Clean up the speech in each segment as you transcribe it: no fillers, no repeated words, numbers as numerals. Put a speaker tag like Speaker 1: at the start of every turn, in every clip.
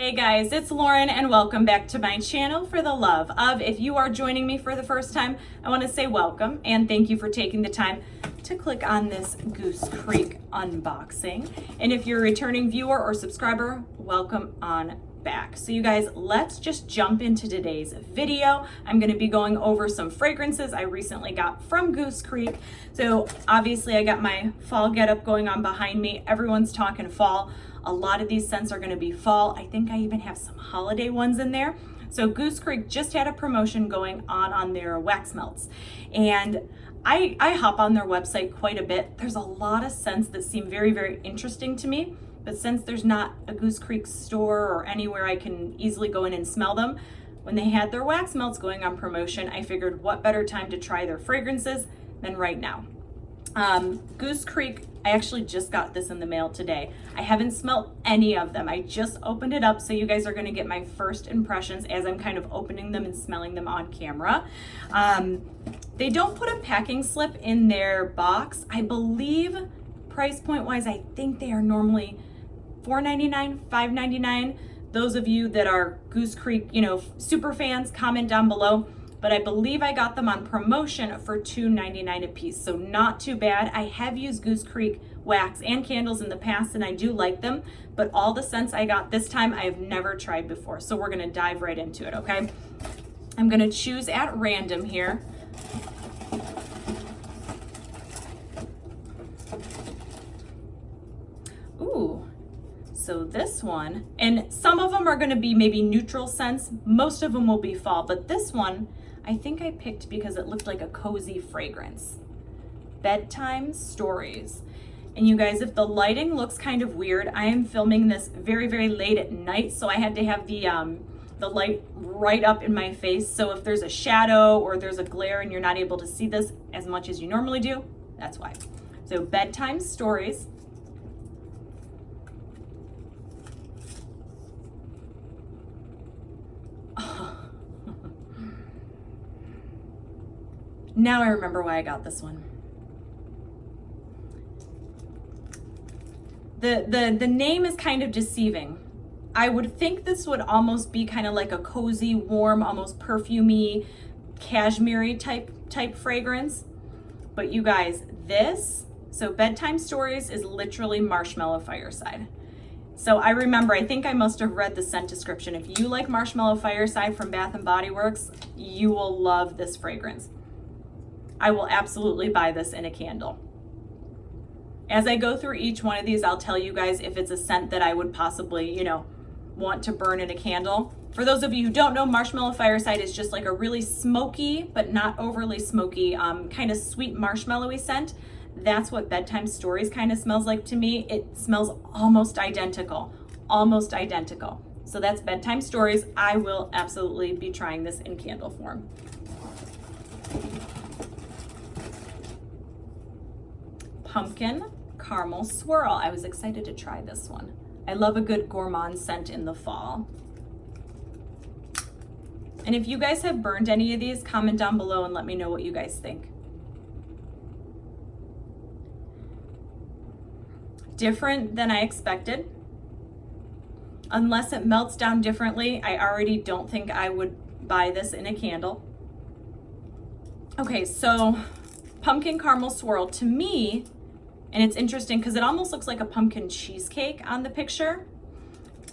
Speaker 1: Hey guys, it's Lauren and welcome back to my channel for the love of. If you are joining me for the first time, I want to say welcome and thank you for taking the time to click on this Goose Creek unboxing. And if you're a returning viewer or subscriber, welcome on back. So you guys, let's just jump into today's video. I'm going to be going over some fragrances I recently got from Goose Creek. So obviously I got my fall getup going on behind me. Everyone's talking fall. A lot of these scents are going to be fall. I think I even have some holiday ones in there. So Goose Creek just had a promotion going on their wax melts. And I hop on their website quite a bit. There's a lot of scents that seem very, very interesting to me. But since there's not a Goose Creek store or anywhere I can easily go in and smell them, when they had their wax melts going on promotion, I figured what better time to try their fragrances than right now. Goose Creek, I actually just got this in the mail today. I haven't smelled any of them. I just opened it up, so you guys are going to get my first impressions as I'm kind of opening them and smelling them on camera. They don't put a packing slip in their box. I believe price point wise, I think they are normally $4.99, $5.99. Those of you that are Goose Creek, super fans, comment down below. But I believe I got them on promotion for $2.99 a piece, so not too bad. I have used Goose Creek wax and candles in the past, and I do like them, but all the scents I got this time I have never tried before, so we're gonna dive right into it, okay? I'm gonna choose at random here. Ooh. So this one, and some of them are gonna be maybe neutral scents, most of them will be fall, but this one, I think I picked because it looked like a cozy fragrance. Bedtime Stories. And you guys, if the lighting looks kind of weird, I am filming this very, very late at night, so I had to have the light right up in my face. So if there's a shadow or there's a glare and you're not able to see this as much as you normally do, that's why. So Bedtime Stories. Now I remember why I got this one. The name is kind of deceiving. I would think this would almost be kind of like a cozy, warm, almost perfumey, cashmere type fragrance. But you guys, so Bedtime Stories is literally Marshmallow Fireside. So I remember, I think I must have read the scent description. If you like Marshmallow Fireside from Bath & Body Works, you will love this fragrance. I will absolutely buy this in a candle. As I go through each one of these, I'll tell you guys if it's a scent that I would possibly, want to burn in a candle. For those of you who don't know, Marshmallow Fireside is just like a really smoky, but not overly smoky, kind of sweet marshmallowy scent. That's what Bedtime Stories kind of smells like to me. It smells almost identical. So that's Bedtime Stories. I will absolutely be trying this in candle form. Pumpkin Caramel Swirl. I was excited to try this one. I love a good gourmand scent in the fall. And if you guys have burned any of these, comment down below and let me know what you guys think. Different than I expected. Unless it melts down differently, I already don't think I would buy this in a candle. Okay, so Pumpkin Caramel Swirl, to me, and it's interesting because it almost looks like a pumpkin cheesecake on the picture.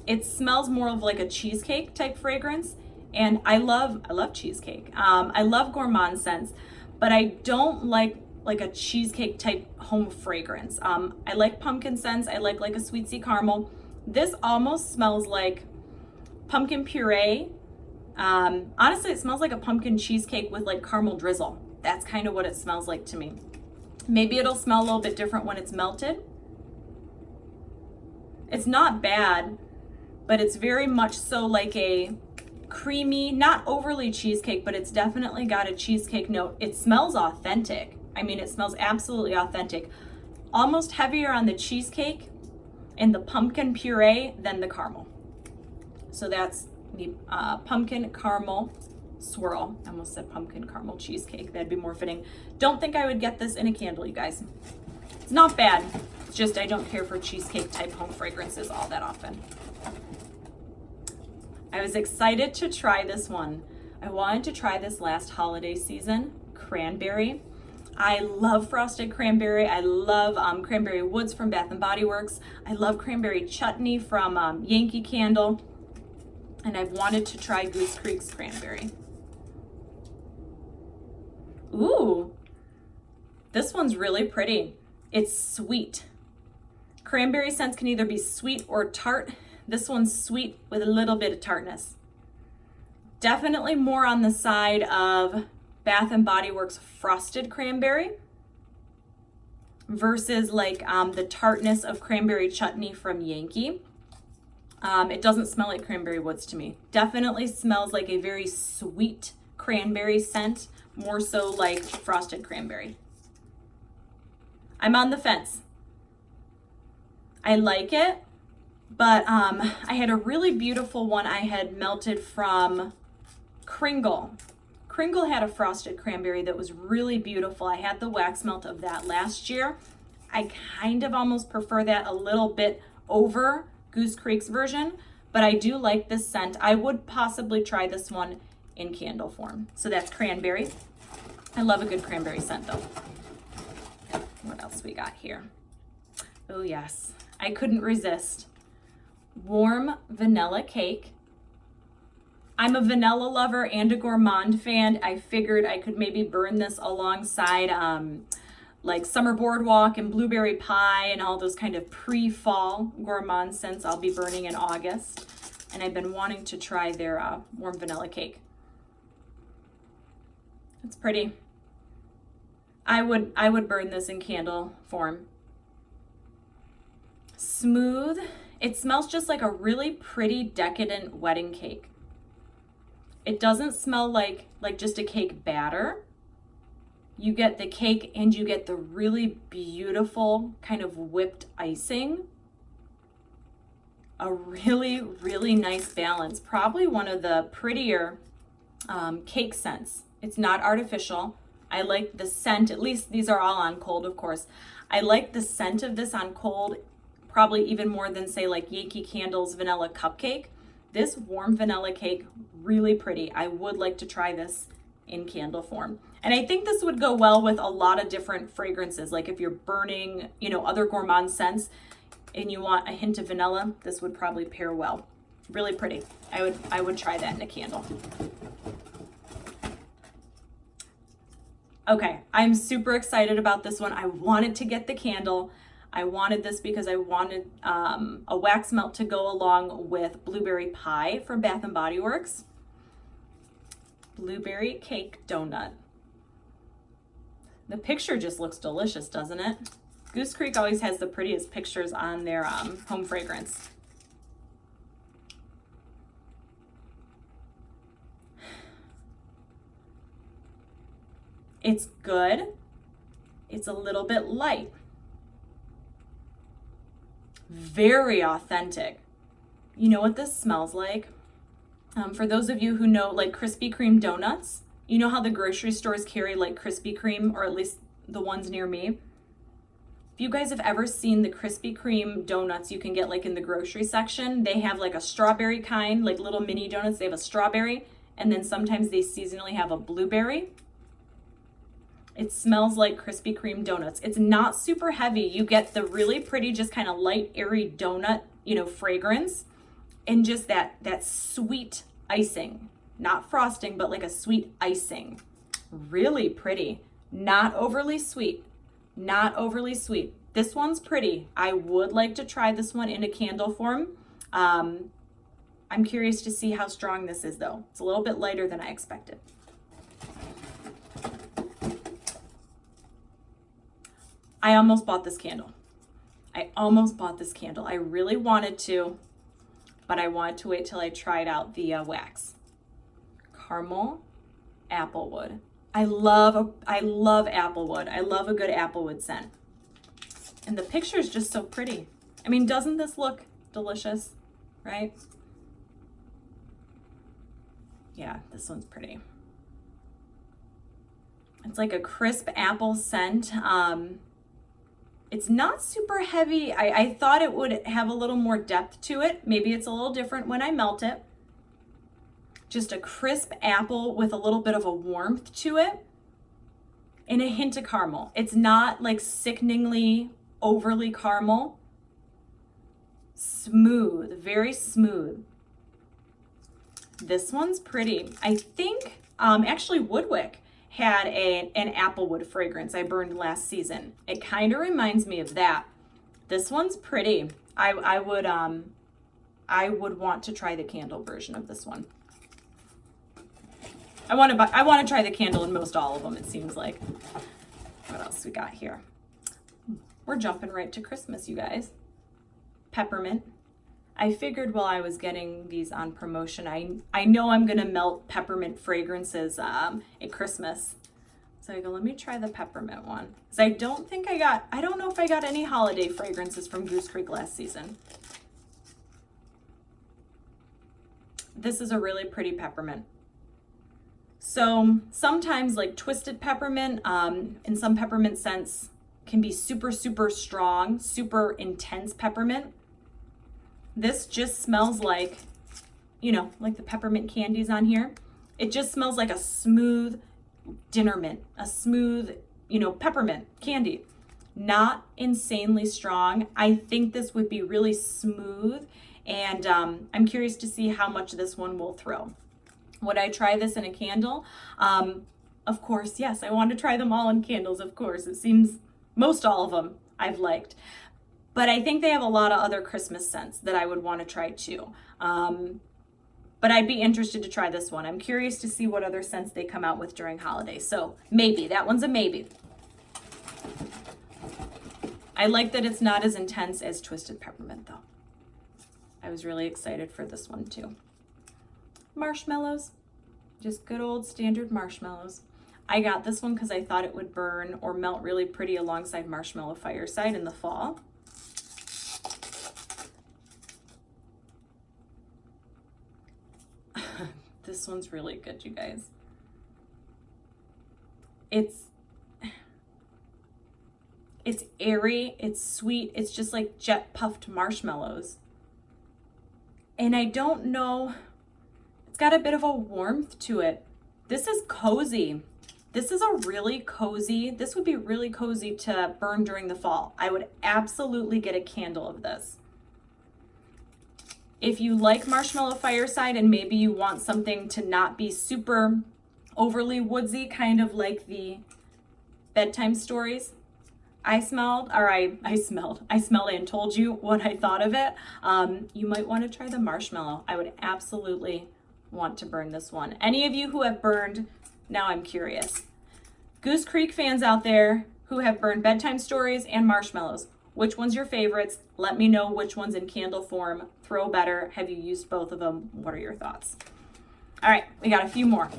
Speaker 1: It smells more of like a cheesecake type fragrance. And I love cheesecake. I love gourmand scents, but I don't like a cheesecake type home fragrance. I like pumpkin scents. I like a sweet sea caramel. This almost smells like pumpkin puree. Honestly, it smells like a pumpkin cheesecake with like caramel drizzle. That's kind of what it smells like to me. Maybe it'll smell a little bit different when it's melted. It's not bad, but it's very much so like a creamy, not overly cheesecake, but it's definitely got a cheesecake note. It smells authentic. I mean, it smells absolutely authentic. Almost heavier on the cheesecake and the pumpkin puree than the caramel. So that's the Pumpkin Caramel Swirl. I almost said pumpkin caramel cheesecake. That'd be more fitting. Don't think I would get this in a candle, you guys. It's not bad. It's just I don't care for cheesecake type home fragrances all that often. I was excited to try this one. I wanted to try this last holiday season, Cranberry. I love frosted cranberry. I love cranberry woods from Bath and Body Works. I love cranberry chutney from Yankee Candle. And I've wanted to try Goose Creek's cranberry. Ooh, this one's really pretty. It's sweet. Cranberry scents can either be sweet or tart. This one's sweet with a little bit of tartness. Definitely more on the side of Bath and Body Works frosted cranberry versus like the tartness of cranberry chutney from Yankee. It doesn't smell like cranberry woods to me. Definitely smells like a very sweet cranberry scent, more so like frosted cranberry. I'm on the fence. I like it, but I had a really beautiful one I had melted from Kringle. Kringle had a frosted cranberry that was really beautiful. I had the wax melt of that last year. I kind of almost prefer that a little bit over Goose Creek's version, but I do like this scent. I would possibly try this one in candle form. So that's cranberry. I love a good cranberry scent though. What else we got here? Oh yes, I couldn't resist. Warm vanilla cake. I'm a vanilla lover and a gourmand fan. I figured I could maybe burn this alongside like Summer Boardwalk and Blueberry Pie and all those kind of pre-fall gourmand scents I'll be burning in August. And I've been wanting to try their warm vanilla cake. It's pretty. I would burn this in candle form. Smooth. It smells just like a really pretty decadent wedding cake. It doesn't smell like just a cake batter. You get the cake and you get the really beautiful kind of whipped icing. A really, really nice balance. Probably one of the prettier cake scents. It's not artificial. I like the scent, at least these are all on cold, of course. I like the scent of this on cold, probably even more than say like Yankee Candle's vanilla cupcake. This warm vanilla cake, really pretty. I would like to try this in candle form. And I think this would go well with a lot of different fragrances. Like if you're burning, other gourmand scents and you want a hint of vanilla, this would probably pair well. Really pretty. I would try that in a candle. Okay, I'm super excited about this one. I wanted to get the candle. I wanted this because I wanted a wax melt to go along with Blueberry Pie from Bath and Body Works. Blueberry cake donut. The picture just looks delicious, doesn't it? Goose Creek always has the prettiest pictures on their home fragrance. It's good. It's a little bit light. Very authentic. You know what this smells like? For those of you who know like Krispy Kreme donuts, you know how the grocery stores carry like Krispy Kreme, or at least the ones near me. If you guys have ever seen the Krispy Kreme donuts you can get like in the grocery section, they have like a strawberry kind, like little mini donuts. They have a strawberry, and then sometimes they seasonally have a blueberry. It smells like Krispy Kreme donuts. It's not super heavy. You get the really pretty, just kind of light, airy donut, fragrance, and just that sweet icing. Not frosting, but like a sweet icing. Really pretty. Not overly sweet. Not overly sweet. This one's pretty. I would like to try this one in a candle form. I'm curious to see how strong this is though. It's a little bit lighter than I expected. I almost bought this candle. I really wanted to, but I wanted to wait till I tried out the wax. Caramel applewood. I love applewood. I love a good applewood scent. And the picture is just so pretty. I mean, doesn't this look delicious, right? Yeah, this one's pretty. It's like a crisp apple scent. It's not super heavy. I thought it would have a little more depth to it. Maybe it's a little different when I melt it. Just a crisp apple with a little bit of a warmth to it and a hint of caramel. It's not like sickeningly overly caramel. Smooth, very smooth. This one's pretty. I think actually Woodwick had an applewood fragrance I burned last season. It kind of reminds me of that. This one's pretty. I would want to try the candle version of this one. I want to try the candle in most all of them, it seems like. What else we got here? We're jumping right to Christmas, you guys. Peppermint. I figured while I was getting these on promotion, I know I'm gonna melt peppermint fragrances at Christmas. So I go, let me try the peppermint one. Because I don't know if I got any holiday fragrances from Goose Creek last season. This is a really pretty peppermint. So sometimes like twisted peppermint, in some peppermint scents can be super, super strong, super intense peppermint. This just smells like, you know, like the peppermint candies on here. It just smells like a smooth dinner mint, a smooth, you know, peppermint candy. Not insanely strong. I think this would be really smooth, and I'm curious to see how much this one will throw. Would I try this in a candle? Of course, yes, I want to try them all in candles, of course. It seems most all of them I've liked. But I think they have a lot of other Christmas scents that I would want to try too. But I'd be interested to try this one. I'm curious to see what other scents they come out with during holidays. So maybe, that one's a maybe. I like that it's not as intense as Twisted Peppermint though. I was really excited for this one too. Marshmallows, just good old standard marshmallows. I got this one because I thought it would burn or melt really pretty alongside Marshmallow Fireside in the fall. This one's really good, you guys. It's airy, it's sweet, it's just like jet puffed marshmallows. And I don't know, it's got a bit of a warmth to it. This is cozy. This is a really cozy, this would be really cozy to burn during the fall. I would absolutely get a candle of this. If you like Marshmallow Fireside and maybe you want something to not be super overly woodsy, kind of like the Bedtime Stories, I smelled and told you what I thought of it. You might want to try the marshmallow. I would absolutely want to burn this one. Any of you who have burned, now I'm curious. Goose Creek fans out there who have burned Bedtime Stories and marshmallows, which one's your favorites? Let me know which one's in candle form. Throw better. Have you used both of them? What are your thoughts? All right, we got a few more.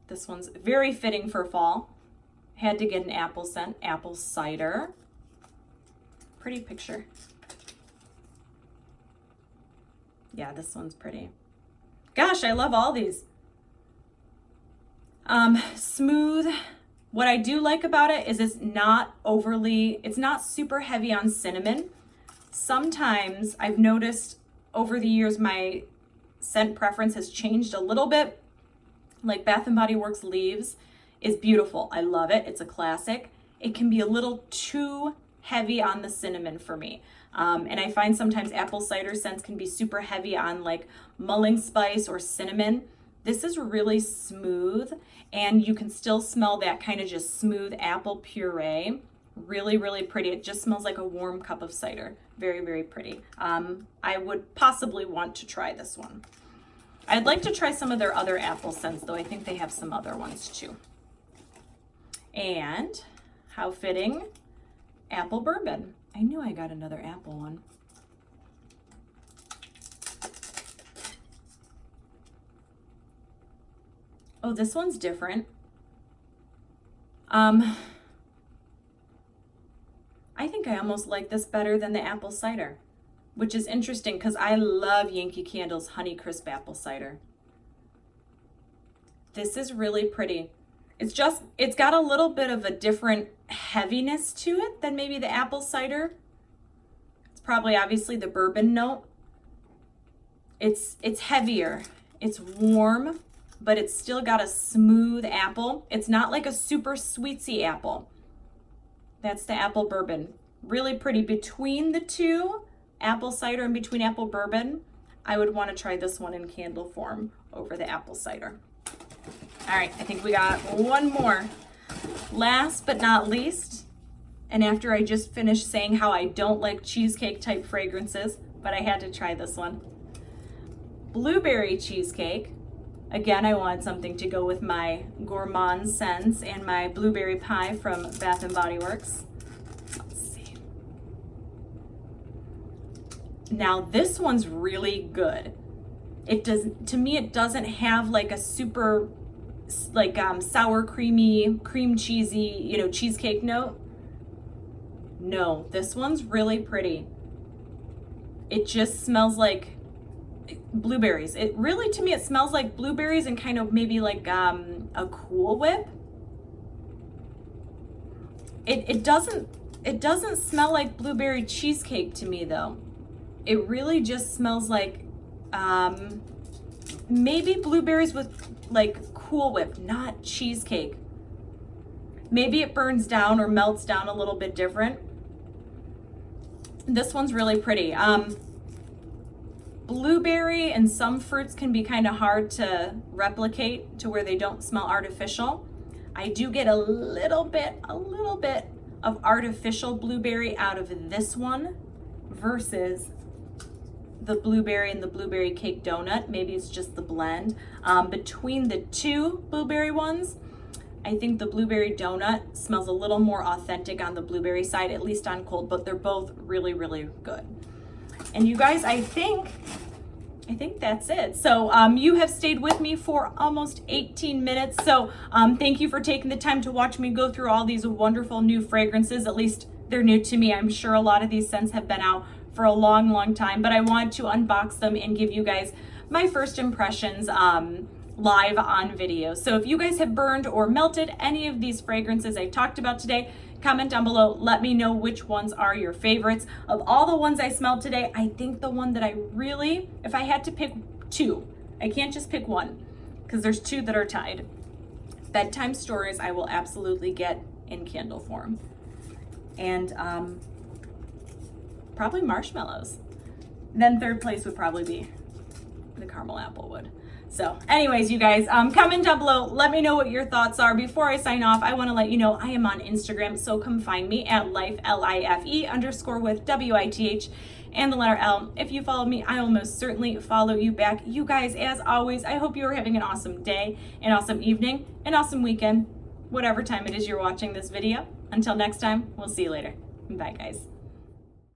Speaker 1: This one's very fitting for fall. Had to get an apple scent, apple cider. Pretty picture. Yeah, this one's pretty. Gosh, I love all these. Smooth. What I do like about it is it's not super heavy on cinnamon. Sometimes I've noticed over the years my scent preference has changed a little bit. Like Bath & Body Works Leaves is beautiful. I love it. It's a classic. It can be a little too heavy on the cinnamon for me. And I find sometimes apple cider scents can be super heavy on like mulling spice or cinnamon. This is really smooth, and you can still smell that kind of just smooth apple puree. Really, really pretty. It just smells like a warm cup of cider. Very, very pretty. I would possibly want to try this one. I'd like to try some of their other apple scents, though. I think they have some other ones too. And how fitting, apple bourbon. I knew I got another apple one. Oh, this one's different. I think I almost like this better than the apple cider, which is interesting because I love Yankee Candle's Honeycrisp apple cider. This is really pretty. It's got a little bit of a different heaviness to it than maybe the apple cider. It's probably obviously the bourbon note, It's heavier. It's warm, but it's still got a smooth apple. It's not like a super sweetsy apple. That's the apple bourbon. Really pretty. Between the two, apple cider and between apple bourbon, I would want to try this one in candle form over the apple cider. All right, I think we got one more. Last but not least, and after I just finished saying how I don't like cheesecake type fragrances, but I had to try this one. Blueberry cheesecake. Again, I wanted something to go with my gourmand scents and my blueberry pie from Bath & Body Works. Let's see. Now this one's really good. To me, it doesn't have like a super like sour creamy, cream cheesy, cheesecake note. No, this one's really pretty. It just smells like blueberries. It really, to me, it smells like blueberries and kind of maybe like a Cool Whip. It doesn't smell like blueberry cheesecake to me though. It really just smells like maybe blueberries with like Cool Whip, not cheesecake. Maybe it burns down or melts down a little bit different. This one's really pretty. Blueberry and some fruits can be kind of hard to replicate to where they don't smell artificial. I do get a little bit of artificial blueberry out of this one versus the blueberry and the blueberry cake donut. Maybe it's just the blend. Between the two blueberry ones, I think the blueberry donut smells a little more authentic on the blueberry side, at least on cold, but they're both really, really good. And you guys, I think that's it. So you have stayed with me for almost 18 minutes. So thank you for taking the time to watch me go through all these wonderful new fragrances. At least they're new to me. I'm sure a lot of these scents have been out for a long, long time, but I wanted to unbox them and give you guys my first impressions live on video. So if you guys have burned or melted any of these fragrances I talked about today, comment down below. Let me know which ones are your favorites. Of all the ones I smelled today, I think the one that I really, if I had to pick two, I can't just pick one because there's two that are tied. Bedtime Stories I will absolutely get in candle form. And probably Marshmallows. Then third place would probably be the caramel apple wood. So anyways, you guys, comment down below. Let me know what your thoughts are. Before I sign off, I want to let you know I am on Instagram, so come find me at life, LIFE_with WITH and the letter L. If you follow me, I will most certainly follow you back. You guys, as always, I hope you are having an awesome day, an awesome evening, an awesome weekend, whatever time it is you're watching this video. Until next time, we'll see you later. Bye, guys.